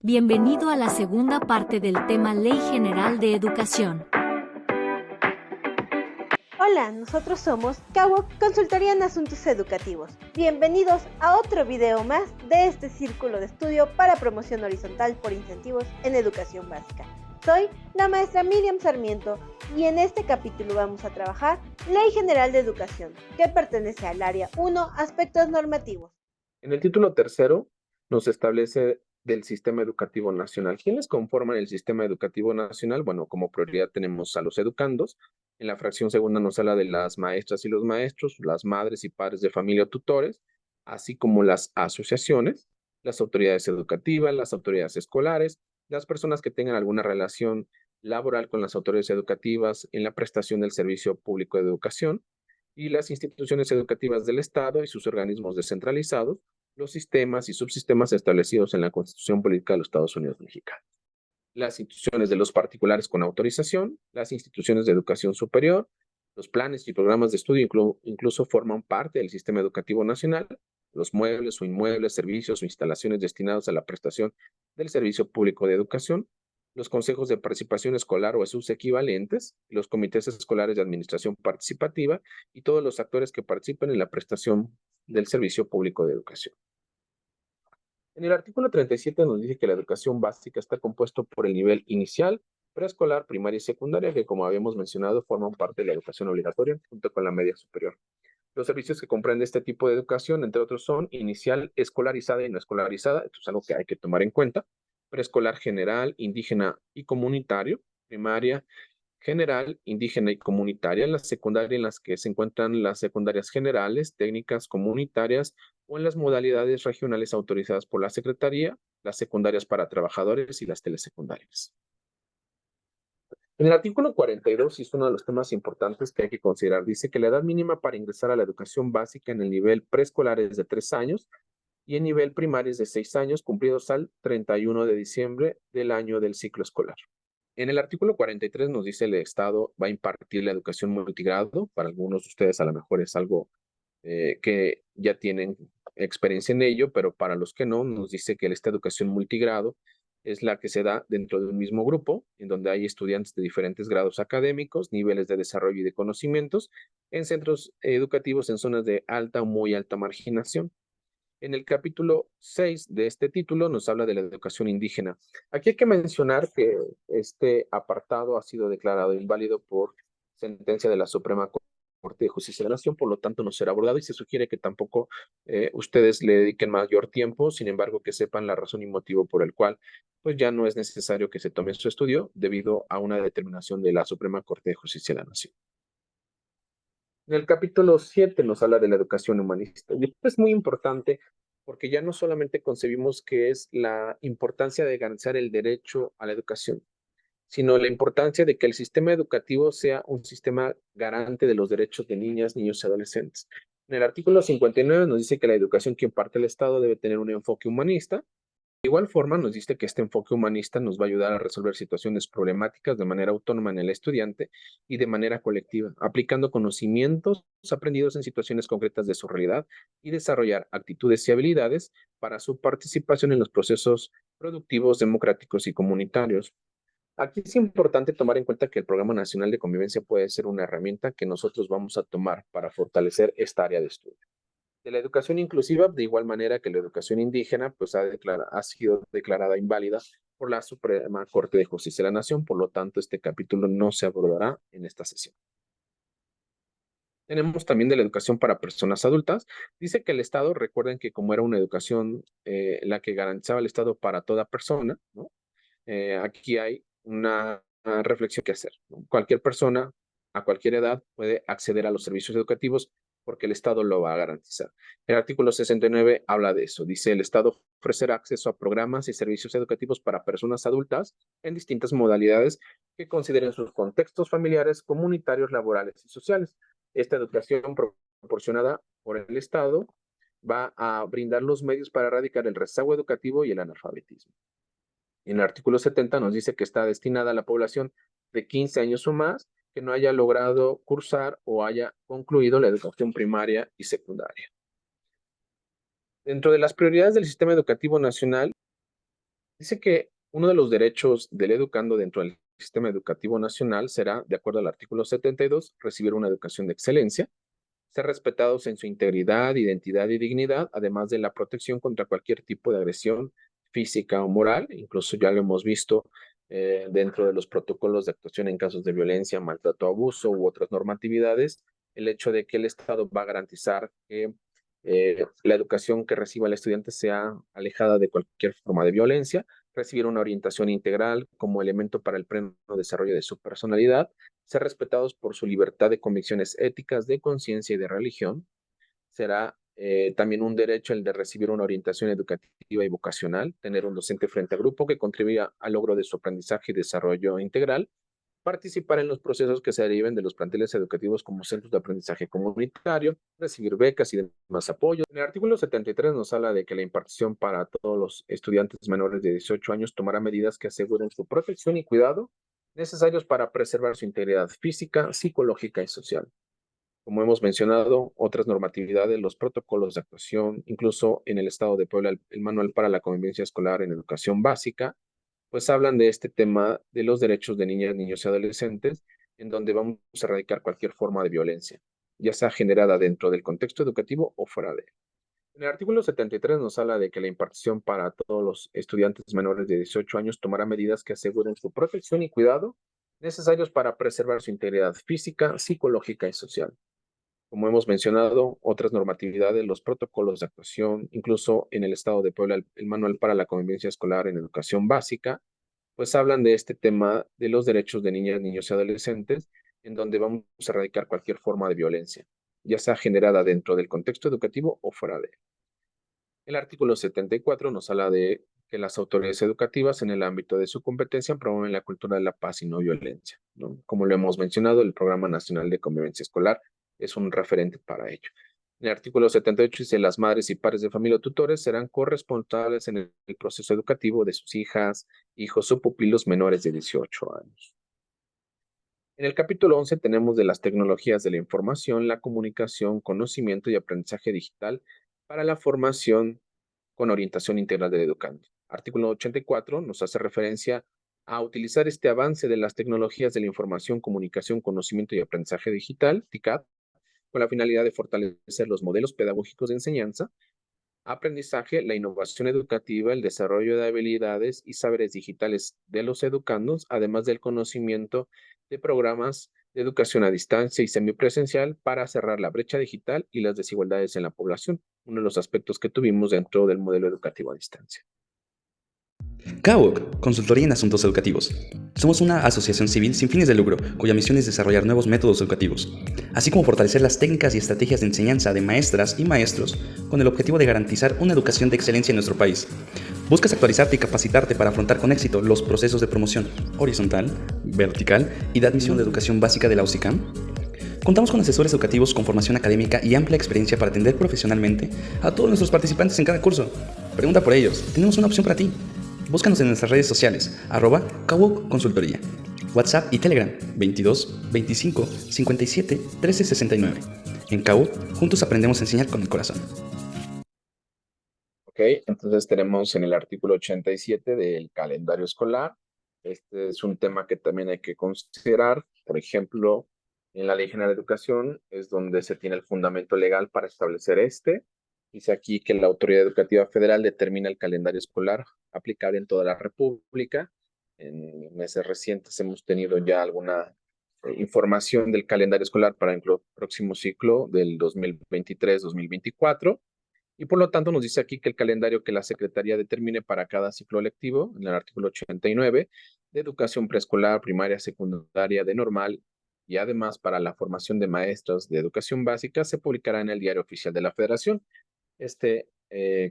Bienvenido a la segunda parte del tema Ley General de Educación. Hola, nosotros somos CAUOC, Consultoría en Asuntos Educativos. Bienvenidos a otro video más de este círculo de estudio para promoción horizontal por incentivos en educación básica. Soy la maestra Miriam Sarmiento y en este capítulo vamos a trabajar Ley General de Educación, que pertenece al área 1, aspectos normativos. En el título tercero nos establece del sistema educativo nacional. ¿Quiénes conforman el sistema educativo nacional? Bueno, como prioridad tenemos a los educandos. En la fracción segunda nos habla de las maestras y los maestros, las madres y padres de familia o tutores, así como las asociaciones, las autoridades educativas, las autoridades escolares, las personas que tengan alguna relación laboral con las autoridades educativas en la prestación del servicio público de educación, y las instituciones educativas del Estado y sus organismos descentralizados, los sistemas y subsistemas establecidos en la Constitución Política de los Estados Unidos Mexicanos, las instituciones de los particulares con autorización, las instituciones de educación superior, los planes y programas de estudio incluso forman parte del sistema educativo nacional, los muebles o inmuebles, servicios o instalaciones destinados a la prestación del servicio público de educación, los consejos de participación escolar o sus equivalentes, los comités escolares de administración participativa y todos los actores que participan en la prestación del servicio público de educación. En el artículo 37 nos dice que la educación básica está compuesto por el nivel inicial, preescolar, primaria y secundaria, que como habíamos mencionado forman parte de la educación obligatoria junto con la media superior. Los servicios que comprende este tipo de educación, entre otros, son inicial, escolarizada y no escolarizada. Esto es algo que hay que tomar en cuenta. Preescolar general, indígena y comunitario. Primaria general, indígena y comunitaria. La secundaria en las que se encuentran las secundarias generales, técnicas comunitarias o en las modalidades regionales autorizadas por la Secretaría, las secundarias para trabajadores y las telesecundarias. En el artículo 42, y es uno de los temas importantes que hay que considerar, dice que la edad mínima para ingresar a la educación básica en el nivel preescolar es de 3 años y en nivel primario es de 6 años, cumplidos al 31 de diciembre del año del ciclo escolar. En el artículo 43 nos dice el Estado va a impartir la educación multigrado. Para algunos de ustedes a lo mejor es algo que ya tienen experiencia en ello, pero para los que no, nos dice que esta educación multigrado es la que se da dentro de un mismo grupo, en donde hay estudiantes de diferentes grados académicos, niveles de desarrollo y de conocimientos, en centros educativos en zonas de alta o muy alta marginación. En el capítulo 6 de este título nos habla de la educación indígena. Aquí hay que mencionar que este apartado ha sido declarado inválido por sentencia de la Suprema Corte de Justicia de la Nación, por lo tanto no será abordado y se sugiere que tampoco ustedes le dediquen mayor tiempo, sin embargo que sepan la razón y motivo por el cual pues ya no es necesario que se tome su estudio debido a una determinación de la Suprema Corte de Justicia de la Nación. En el capítulo 7 nos habla de la educación humanista. Y esto es muy importante porque ya no solamente concebimos que es la importancia de garantizar el derecho a la educación, sino la importancia de que el sistema educativo sea un sistema garante de los derechos de niñas, niños y adolescentes. En el artículo 59 nos dice que la educación que imparte el Estado debe tener un enfoque humanista. De igual forma, nos dice que este enfoque humanista nos va a ayudar a resolver situaciones problemáticas de manera autónoma en el estudiante y de manera colectiva, aplicando conocimientos aprendidos en situaciones concretas de su realidad y desarrollar actitudes y habilidades para su participación en los procesos productivos, democráticos y comunitarios. Aquí es importante tomar en cuenta que el Programa Nacional de Convivencia puede ser una herramienta que nosotros vamos a tomar para fortalecer esta área de estudio. De la educación inclusiva, de igual manera que la educación indígena, pues ha sido declarada inválida por la Suprema Corte de Justicia de la Nación, por lo tanto, este capítulo no se abordará en esta sesión. Tenemos también de la educación para personas adultas. Dice que el Estado, recuerden que como era una educación la que garantizaba el Estado para toda persona, ¿no? Aquí hay una reflexión que hacer, ¿no? Cualquier persona a cualquier edad puede acceder a los servicios educativos porque el Estado lo va a garantizar. El artículo 69 habla de eso. Dice, el Estado ofrecerá acceso a programas y servicios educativos para personas adultas en distintas modalidades que consideren sus contextos familiares, comunitarios, laborales y sociales. Esta educación proporcionada por el Estado va a brindar los medios para erradicar el rezago educativo y el analfabetismo. En el artículo 70 nos dice que está destinada a la población de 15 años o más que no haya logrado cursar o haya concluido la educación primaria y secundaria. Dentro de las prioridades del sistema educativo nacional, Dice que uno de los derechos del educando dentro del sistema educativo nacional será, de acuerdo al artículo 72, recibir una educación de excelencia, ser respetados en su integridad, identidad y dignidad, además de la protección contra cualquier tipo de agresión física o moral. Incluso ya lo hemos visto dentro de los protocolos de actuación en casos de violencia, maltrato, abuso u otras normatividades, el hecho de que el Estado va a garantizar que la educación que reciba el estudiante sea alejada de cualquier forma de violencia, recibir una orientación integral como elemento para el pleno desarrollo de su personalidad, ser respetados por su libertad de convicciones éticas, de conciencia y de religión. Será también un derecho el de recibir una orientación educativa y vocacional, tener un docente frente a grupo que contribuya al logro de su aprendizaje y desarrollo integral, participar en los procesos que se deriven de los planteles educativos como centros de aprendizaje comunitario, recibir becas y demás apoyo. En el artículo 73 nos habla de que la impartición para todos los estudiantes menores de 18 años tomará medidas que aseguren su protección y cuidado necesarios para preservar su integridad física, psicológica y social. Como hemos mencionado, otras normatividades, los protocolos de actuación, incluso en el Estado de Puebla, el Manual para la Convivencia Escolar en Educación Básica, pues hablan de este tema de los derechos de niñas, niños y adolescentes, en donde vamos a erradicar cualquier forma de violencia, ya sea generada dentro del contexto educativo o fuera de él. En el artículo 73 nos habla de que la impartición para todos los estudiantes menores de 18 años tomará medidas que aseguren su protección y cuidado necesarios para preservar su integridad física, psicológica y social. Como hemos mencionado, otras normatividades, los protocolos de actuación, incluso en el Estado de Puebla, el Manual para la Convivencia Escolar en Educación Básica, pues hablan de este tema de los derechos de niñas, niños y adolescentes, en donde vamos a erradicar cualquier forma de violencia, ya sea generada dentro del contexto educativo o fuera de él. El artículo 74 nos habla de que las autoridades educativas en el ámbito de su competencia promueven la cultura de la paz y no violencia, ¿no? Como lo hemos mencionado, el Programa Nacional de Convivencia Escolar es un referente para ello. En el artículo 78 dice, las madres y padres de familia o tutores serán corresponsables en el proceso educativo de sus hijas, hijos o pupilos menores de 18 años. En el capítulo 11 tenemos de las tecnologías de la información, la comunicación, conocimiento y aprendizaje digital para la formación con orientación integral del educando. Artículo 84 nos hace referencia a utilizar este avance de las tecnologías de la información, comunicación, conocimiento y aprendizaje digital, TICAD, con la finalidad de fortalecer los modelos pedagógicos de enseñanza, aprendizaje, la innovación educativa, el desarrollo de habilidades y saberes digitales de los educandos, además del conocimiento de programas de educación a distancia y semipresencial para cerrar la brecha digital y las desigualdades en la población, uno de los aspectos que tuvimos dentro del modelo educativo a distancia. CAUC, Consultoría en Asuntos Educativos. Somos una asociación civil sin fines de lucro, cuya misión es desarrollar nuevos métodos educativos, así como fortalecer las técnicas y estrategias de enseñanza de maestras y maestros con el objetivo de garantizar una educación de excelencia en nuestro país. ¿Buscas actualizarte y capacitarte para afrontar con éxito los procesos de promoción horizontal, vertical y de admisión de educación básica de la UCICAM? Contamos con asesores educativos con formación académica y amplia experiencia para atender profesionalmente a todos nuestros participantes en cada curso. Pregunta por ellos, tenemos una opción para ti. Búscanos en nuestras redes sociales, @CAUC Consultoría, WhatsApp y Telegram, 22 25 57 13 69. En CAUC, juntos aprendemos a enseñar con el corazón. Ok, entonces tenemos en el artículo 87 del calendario escolar. Este es un tema que también hay que considerar. Por ejemplo, en la Ley General de Educación es donde se tiene el fundamento legal para establecer este. Dice aquí que la Autoridad Educativa Federal determina el calendario escolar aplicable en toda la República. En meses recientes hemos tenido ya alguna información del calendario escolar para el próximo ciclo del 2023-2024. Y por lo tanto nos dice aquí que el calendario que la Secretaría determine para cada ciclo lectivo, en el artículo 89, de educación preescolar, primaria, secundaria, de normal, y además para la formación de maestros de educación básica, se publicará en el Diario Oficial de la Federación. Este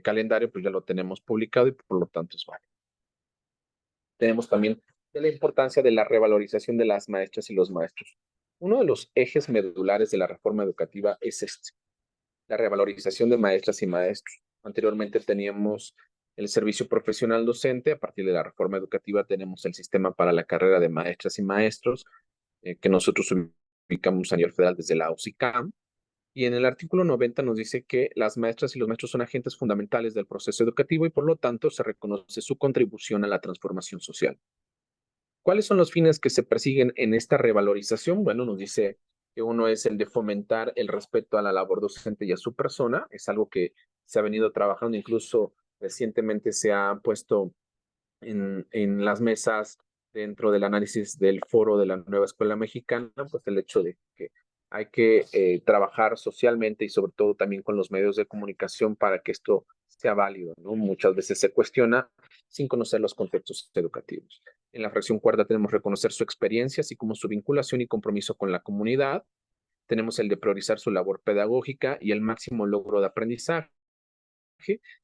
calendario pues ya lo tenemos publicado y por lo tanto es válido. Tenemos también de la importancia de la revalorización de las maestras y los maestros. Uno de los ejes medulares de la reforma educativa es la revalorización de maestras y maestros. Anteriormente teníamos el servicio profesional docente, a partir de la reforma educativa tenemos el sistema para la carrera de maestras y maestros, que nosotros ubicamos a nivel federal desde la UCICAM, Y en el artículo 90 nos dice que las maestras y los maestros son agentes fundamentales del proceso educativo y por lo tanto se reconoce su contribución a la transformación social. ¿Cuáles son los fines que se persiguen en esta revalorización? Bueno, nos dice que uno es el de fomentar el respeto a la labor docente y a su persona. Es algo que se ha venido trabajando, incluso recientemente se ha puesto en las mesas dentro del análisis del foro de la nueva escuela mexicana, pues el hecho de que hay que trabajar socialmente y sobre todo también con los medios de comunicación para que esto sea válido, ¿no? Muchas veces se cuestiona sin conocer los contextos educativos. En la fracción cuarta tenemos reconocer su experiencia, así como su vinculación y compromiso con la comunidad. Tenemos el de priorizar su labor pedagógica y el máximo logro de aprendizaje.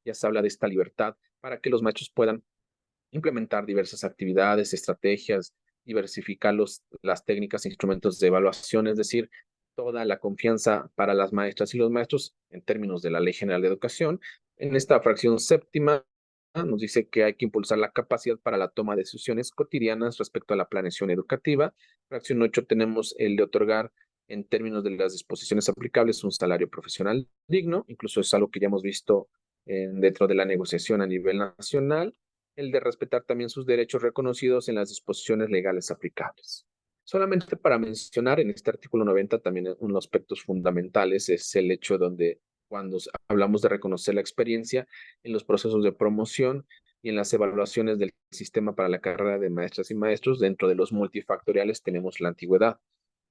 Ya se habla de esta libertad para que los maestros puedan implementar diversas actividades, estrategias, diversificar las técnicas e instrumentos de evaluación, es decir, toda la confianza para las maestras y los maestros en términos de la Ley General de Educación. En esta fracción séptima nos dice que hay que impulsar la capacidad para la toma de decisiones cotidianas respecto a la planeación educativa. Fracción 8 tenemos el de otorgar en términos de las disposiciones aplicables un salario profesional digno, incluso es algo que ya hemos visto dentro de la negociación a nivel nacional, el de respetar también sus derechos reconocidos en las disposiciones legales aplicables. Solamente para mencionar, en este artículo 90 también uno de los aspectos fundamentales es el hecho donde cuando hablamos de reconocer la experiencia en los procesos de promoción y en las evaluaciones del sistema para la carrera de maestras y maestros, dentro de los multifactoriales tenemos la antigüedad.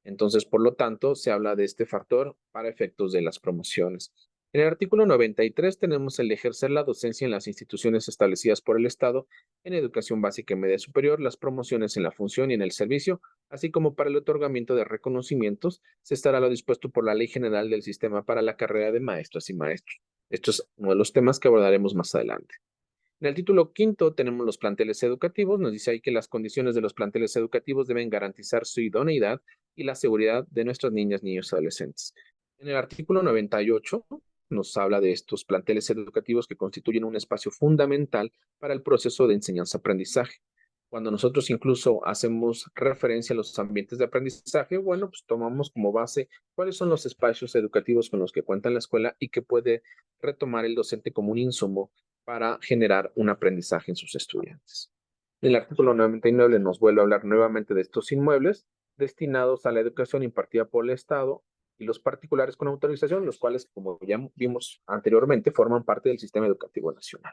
Entonces, por lo tanto, se habla de este factor para efectos de las promociones. En el artículo 93 tenemos el de ejercer la docencia en las instituciones establecidas por el Estado en educación básica y media superior, las promociones en la función y en el servicio, así como para el otorgamiento de reconocimientos, se estará lo dispuesto por la Ley General del Sistema para la carrera de maestras y maestros. Esto es uno de los temas que abordaremos más adelante. En el título quinto tenemos los planteles educativos. Nos dice ahí que las condiciones de los planteles educativos deben garantizar su idoneidad y la seguridad de nuestras niñas, niños y adolescentes. En el artículo 98 nos habla de estos planteles educativos que constituyen un espacio fundamental para el proceso de enseñanza-aprendizaje. Cuando nosotros incluso hacemos referencia a los ambientes de aprendizaje, bueno, pues tomamos como base cuáles son los espacios educativos con los que cuenta la escuela y que puede retomar el docente como un insumo para generar un aprendizaje en sus estudiantes. El artículo 99 nos vuelve a hablar nuevamente de estos inmuebles destinados a la educación impartida por el Estado y los particulares con autorización, los cuales, como ya vimos anteriormente, forman parte del Sistema Educativo Nacional.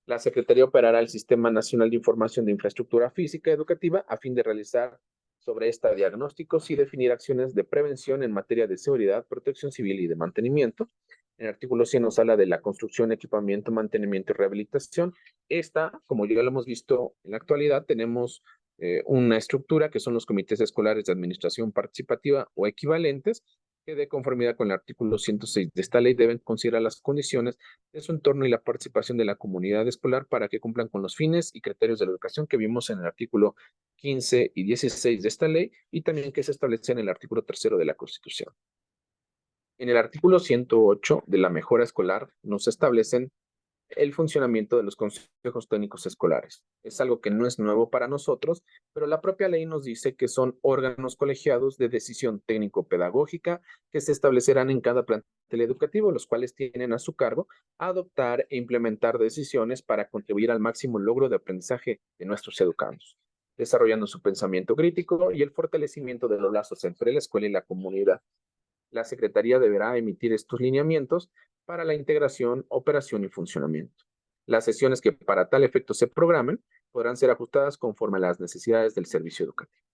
La Secretaría operará el Sistema Nacional de Información de Infraestructura Física Educativa a fin de realizar sobre esta diagnósticos y definir acciones de prevención en materia de seguridad, protección civil y de mantenimiento. En el artículo 100 nos habla de la construcción, equipamiento, mantenimiento y rehabilitación. Esta, como ya lo hemos visto en la actualidad, tenemos una estructura que son los comités escolares de administración participativa o equivalentes, que de conformidad con el artículo 106 de esta ley deben considerar las condiciones de su entorno y la participación de la comunidad escolar para que cumplan con los fines y criterios de la educación que vimos en el artículo 15 y 16 de esta ley y también que se establecen en el artículo 3 de la Constitución. En el artículo 108 de la mejora escolar nos establecen el funcionamiento de los consejos técnicos escolares. Es algo que no es nuevo para nosotros, pero la propia ley nos dice que son órganos colegiados de decisión técnico-pedagógica que se establecerán en cada plantel educativo, los cuales tienen a su cargo adoptar e implementar decisiones para contribuir al máximo logro de aprendizaje de nuestros educandos, desarrollando su pensamiento crítico y el fortalecimiento de los lazos entre la escuela y la comunidad. La Secretaría deberá emitir estos lineamientos para la integración, operación y funcionamiento. Las sesiones que para tal efecto se programen podrán ser ajustadas conforme a las necesidades del servicio educativo.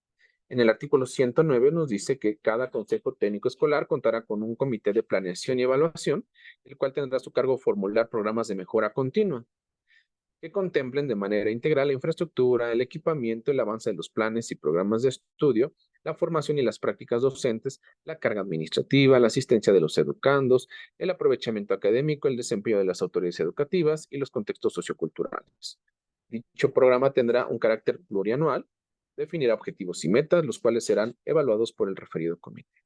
En el artículo 109 nos dice que cada consejo técnico escolar contará con un comité de planeación y evaluación, el cual tendrá a su cargo formular programas de mejora continua que contemplen de manera integral la infraestructura, el equipamiento, el avance de los planes y programas de estudio, la formación y las prácticas docentes, la carga administrativa, la asistencia de los educandos, el aprovechamiento académico, el desempeño de las autoridades educativas y los contextos socioculturales. Dicho programa tendrá un carácter plurianual, definirá objetivos y metas, los cuales serán evaluados por el referido comité.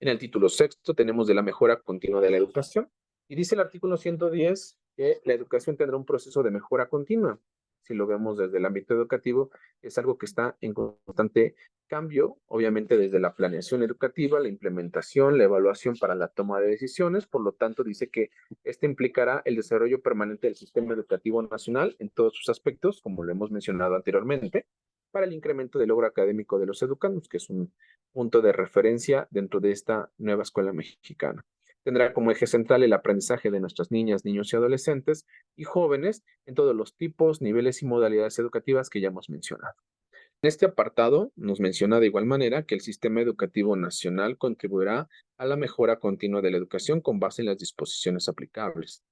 En el título sexto tenemos de la mejora continua de la educación y dice el artículo 110 que la educación tendrá un proceso de mejora continua. si lo vemos desde el ámbito educativo, es algo que está en constante cambio, obviamente desde la planeación educativa, la implementación, la evaluación para la toma de decisiones. Por lo tanto, dice que este implicará el desarrollo permanente del sistema educativo nacional en todos sus aspectos, como lo hemos mencionado anteriormente, para el incremento del logro académico de los educandos, que es un punto de referencia dentro de esta nueva escuela mexicana. Tendrá como eje central el aprendizaje de nuestras niñas, niños y adolescentes y jóvenes en todos los tipos, niveles y modalidades educativas que ya hemos mencionado. En este apartado nos menciona de igual manera que el sistema educativo nacional contribuirá a la mejora continua de la educación con base en las disposiciones aplicables.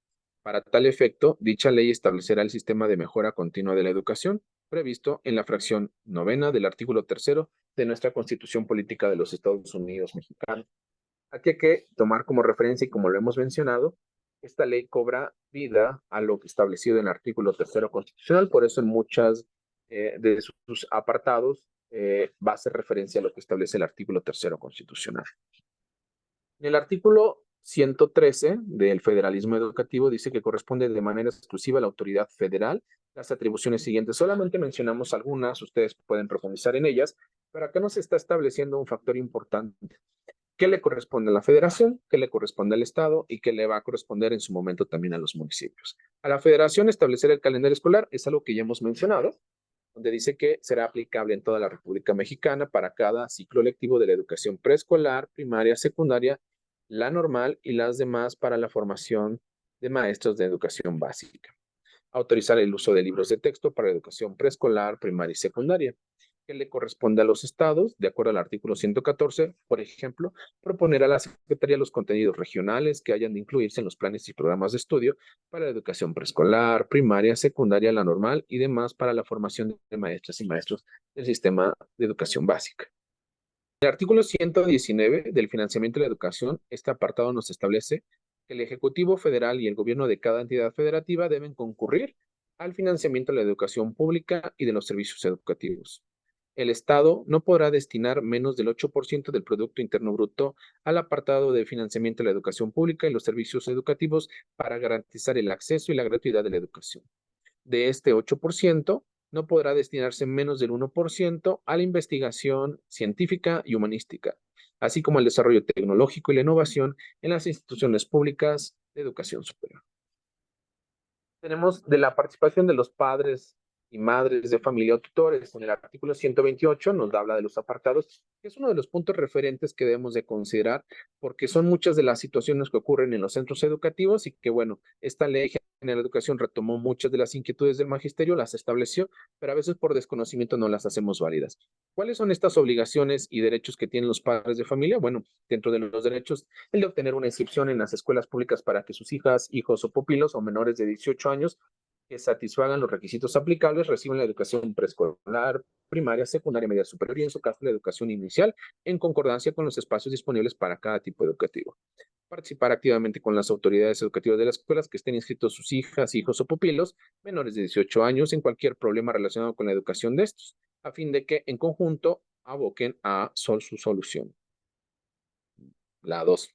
Para tal efecto, dicha ley establecerá el sistema de mejora continua de la educación previsto en la fracción 9 del artículo 3 de nuestra Constitución Política de los Estados Unidos Mexicanos. Aquí hay que tomar como referencia, y como lo hemos mencionado, esta ley cobra vida a lo establecido en el artículo 3 constitucional, por eso en muchas de sus apartados va a hacer referencia a lo que establece el artículo 3 constitucional. En el artículo 113 del federalismo educativo dice que corresponde de manera exclusiva a la autoridad federal las atribuciones siguientes. Solamente mencionamos algunas, ustedes pueden profundizar en ellas, pero acá nos está estableciendo un factor importante. ¿Qué le corresponde a la federación? ¿Qué le corresponde al estado? ¿Y qué le va a corresponder en su momento también a los municipios? A la federación establecer el calendario escolar es algo que ya hemos mencionado, donde dice que será aplicable en toda la República Mexicana para cada ciclo lectivo de la educación preescolar, primaria, secundaria, la normal y las demás para la formación de maestros de educación básica. Autorizar el uso de libros de texto para educación preescolar, primaria y secundaria, que le corresponde a los estados, de acuerdo al artículo 114, por ejemplo, proponer a la Secretaría los contenidos regionales que hayan de incluirse en los planes y programas de estudio para la educación preescolar, primaria, secundaria, la normal y demás para la formación de maestras y maestros del sistema de educación básica. El artículo 119 del financiamiento de la educación, este apartado nos establece que el Ejecutivo Federal y el gobierno de cada entidad federativa deben concurrir al financiamiento de la educación pública y de los servicios educativos. El Estado no podrá destinar menos del 8% del Producto Interno Bruto al apartado de financiamiento de la educación pública y los servicios educativos para garantizar el acceso y la gratuidad de la educación. De este 8%, no podrá destinarse menos del 1% a la investigación científica y humanística, así como al desarrollo tecnológico y la innovación en las instituciones públicas de educación superior. Tenemos de la participación de los padres y madres de familia o tutores. En el artículo 128 nos habla de los apartados, que es uno de los puntos referentes que debemos de considerar, porque son muchas de las situaciones que ocurren en los centros educativos y que, bueno, esta ley general de educación retomó muchas de las inquietudes del magisterio, las estableció, pero a veces por desconocimiento no las hacemos válidas. ¿Cuáles son estas obligaciones y derechos que tienen los padres de familia? Bueno, dentro de los derechos, el de obtener una inscripción en las escuelas públicas para que sus hijas, hijos o pupilos o menores de 18 años que satisfagan los requisitos aplicables reciben la educación preescolar, primaria, secundaria, media superior y en su caso la educación inicial en concordancia con los espacios disponibles para cada tipo educativo. Participar activamente con las autoridades educativas de las escuelas que estén inscritos sus hijas, hijos o pupilos menores de 18 años en cualquier problema relacionado con la educación de estos, a fin de que en conjunto aboquen a su solución. La 2.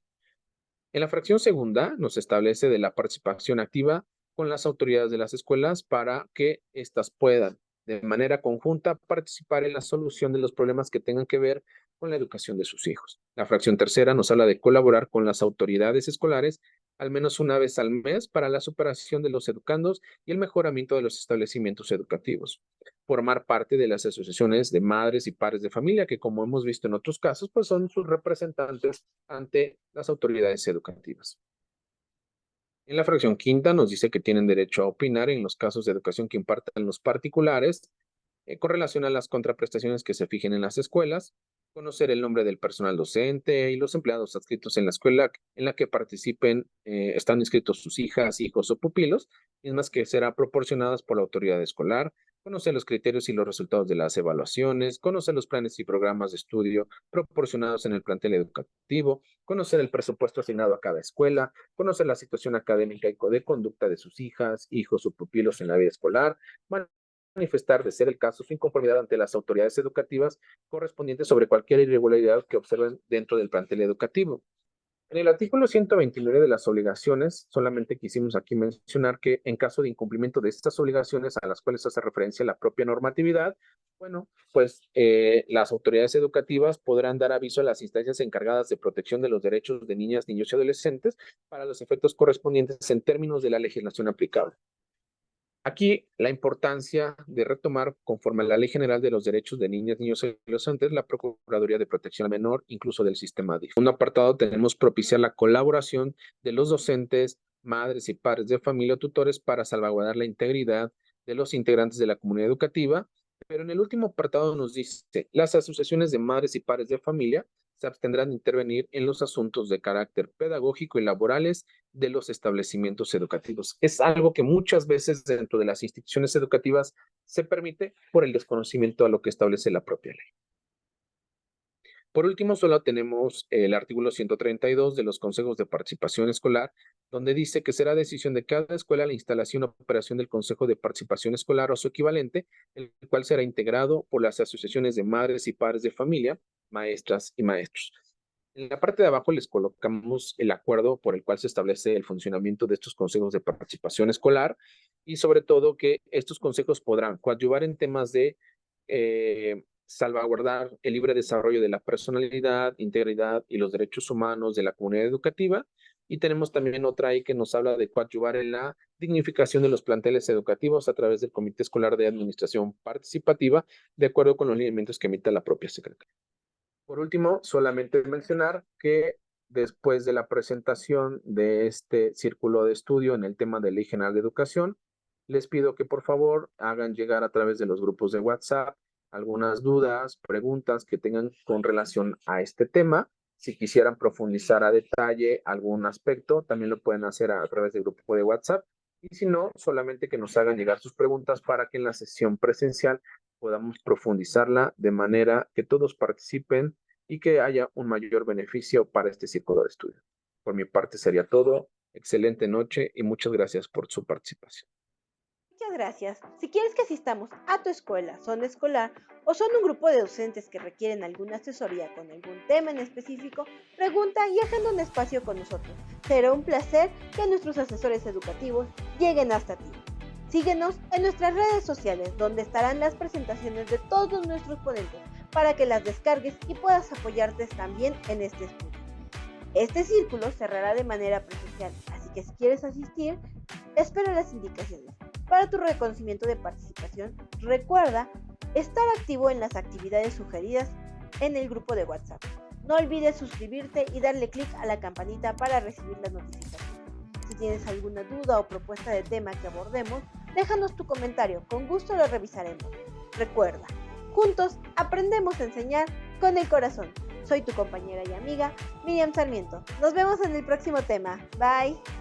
En la fracción segunda nos establece de la participación activa con las autoridades de las escuelas para que éstas puedan de manera conjunta participar en la solución de los problemas que tengan que ver con la educación de sus hijos. La fracción tercera nos habla de colaborar con las autoridades escolares al menos una vez al mes para la superación de los educandos y el mejoramiento de los establecimientos educativos. Formar parte de las asociaciones de madres y padres de familia que, como hemos visto en otros casos, pues son sus representantes ante las autoridades educativas. En la fracción quinta nos dice que tienen derecho a opinar en los casos de educación que impartan los particulares con relación a las contraprestaciones que se fijen en las escuelas, conocer el nombre del personal docente y los empleados adscritos en la escuela en la que participen, están inscritos sus hijas, hijos o pupilos, mismas que serán proporcionadas por la autoridad escolar, conocer los criterios y los resultados de las evaluaciones, conocer los planes y programas de estudio proporcionados en el plantel educativo, conocer el presupuesto asignado a cada escuela, conocer la situación académica y de conducta de sus hijas, hijos o pupilos en la vida escolar, manifestar, de ser el caso, su inconformidad ante las autoridades educativas correspondientes sobre cualquier irregularidad que observen dentro del plantel educativo. En el artículo 129 de las obligaciones, solamente quisimos aquí mencionar que en caso de incumplimiento de estas obligaciones a las cuales hace referencia la propia normatividad, bueno, pues las autoridades educativas podrán dar aviso a las instancias encargadas de protección de los derechos de niñas, niños y adolescentes para los efectos correspondientes en términos de la legislación aplicable. Aquí la importancia de retomar, conforme a la Ley General de los Derechos de Niñas, Niños y Adolescentes, la Procuraduría de Protección al Menor, incluso del sistema DIF. En un apartado tenemos propiciar la colaboración de los docentes, madres y padres de familia o tutores para salvaguardar la integridad de los integrantes de la comunidad educativa, pero en el último apartado nos dice, las asociaciones de madres y padres de familia se abstendrán de intervenir en los asuntos de carácter pedagógico y laborales de los establecimientos educativos. Es algo que muchas veces dentro de las instituciones educativas se permite por el desconocimiento a lo que establece la propia ley. Por último, solo tenemos el artículo 132 de los consejos de participación escolar, donde dice que será decisión de cada escuela la instalación o operación del consejo de participación escolar o su equivalente, el cual será integrado por las asociaciones de madres y padres de familia, maestras y maestros. En la parte de abajo les colocamos el acuerdo por el cual se establece el funcionamiento de estos consejos de participación escolar y sobre todo que estos consejos podrán coadyuvar en temas de salvaguardar el libre desarrollo de la personalidad, integridad y los derechos humanos de la comunidad educativa. Y tenemos también otra ahí que nos habla de coadyuvar en la dignificación de los planteles educativos a través del Comité Escolar de Administración Participativa, de acuerdo con los lineamientos que emita la propia Secretaría. Por último, solamente mencionar que después de la presentación de este círculo de estudio en el tema de Ley General de Educación, les pido que por favor hagan llegar a través de los grupos de WhatsApp algunas dudas, preguntas que tengan con relación a este tema. Si quisieran profundizar a detalle algún aspecto, también lo pueden hacer a través del grupo de WhatsApp. Y si no, solamente que nos hagan llegar sus preguntas para que en la sesión presencial podamos profundizarla de manera que todos participen y que haya un mayor beneficio para este círculo de estudio. Por mi parte sería todo. Excelente noche y muchas gracias por su participación. Muchas gracias. Si quieres que asistamos a tu escuela, zona escolar o son un grupo de docentes que requieren alguna asesoría con algún tema en específico, pregunta y agenda un espacio con nosotros. Será un placer que nuestros asesores educativos lleguen hasta ti. Síguenos en nuestras redes sociales, donde estarán las presentaciones de todos nuestros ponentes para que las descargues y puedas apoyarte también en este estudio. Este círculo cerrará de manera presencial, así que si quieres asistir, espera las indicaciones. Para tu reconocimiento de participación, recuerda estar activo en las actividades sugeridas en el grupo de WhatsApp. No olvides suscribirte y darle clic a la campanita para recibir las notificaciones. Si tienes alguna duda o propuesta de tema que abordemos, déjanos tu comentario, con gusto lo revisaremos. Recuerda, juntos aprendemos a enseñar con el corazón. Soy tu compañera y amiga, Miriam Sarmiento. Nos vemos en el próximo tema. Bye.